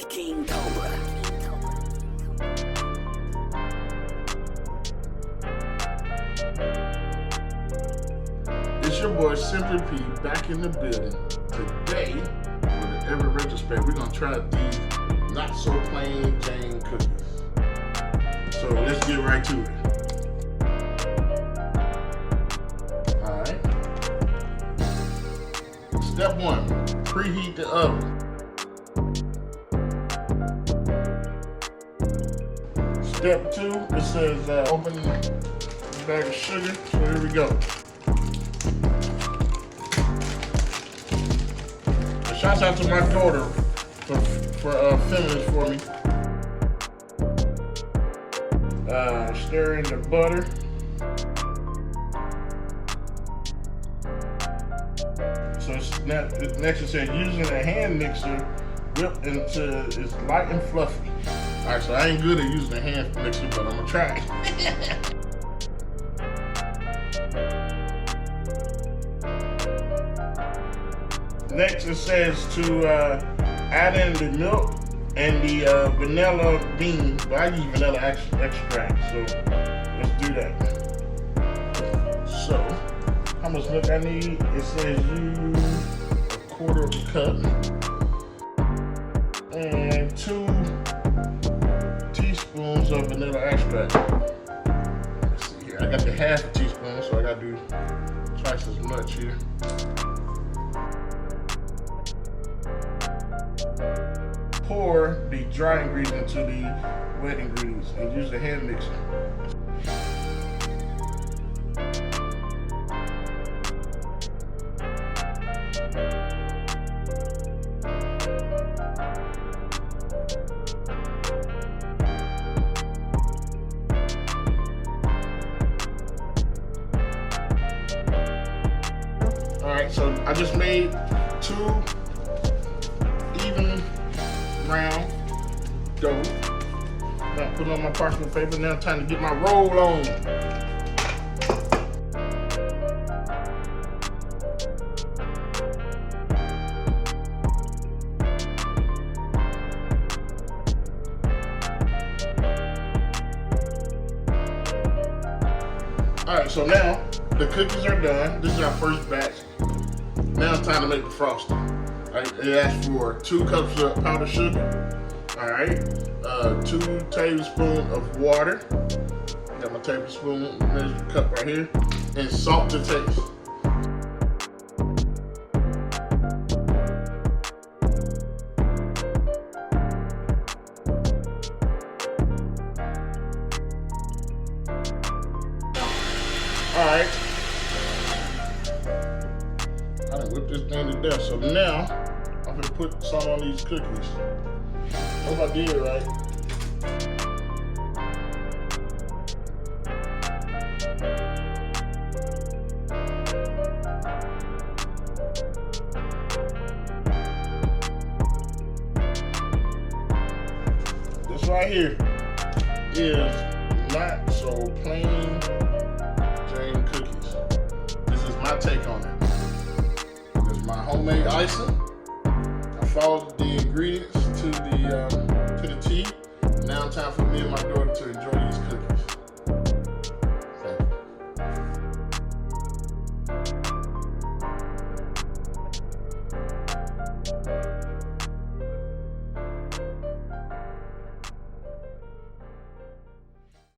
King Cobra. It's your boy Simply P back in the building. Today, for the Ever Retrospect, we're gonna try these not so plain Jane cookies. So let's get right to it. Alright. Step 1, preheat the oven. Step 2, it says open the bag of sugar. So here we go. Shouts out to my daughter for filming this for me. Stir in the butter. So next it says using a hand mixer, whip until it's light and fluffy. Alright, so I ain't good at using a hand mixer, but I'm gonna try it. Next it says to add in the milk and the vanilla bean, but I use vanilla extract, so let's do that. So, how much milk I need? It says use a quarter of a cup and 2 teaspoons of vanilla extract. Let's see here, I got the half a teaspoon, so I gotta do twice as much here. Pour the dry ingredients into the wet ingredients and use the hand mixer. Alright, so I just made 2 even round dough. Now put it on my parchment paper. Now time to get my roll on. Alright, so now the cookies are done. This is our first batch. Now it's time to make the frosting. It asks for 2 cups of powdered sugar, alright, 2 tablespoons of water, got my tablespoon measured cup right here, and salt to taste. Alright, I done whipped this thing to death, so now I'm gonna put some on these cookies. Hope I did right. This right here is not so plain Jane cookies. This is my take on it. This is my homemade icing. I followed the ingredients to the T. Now it's time for me and my daughter to enjoy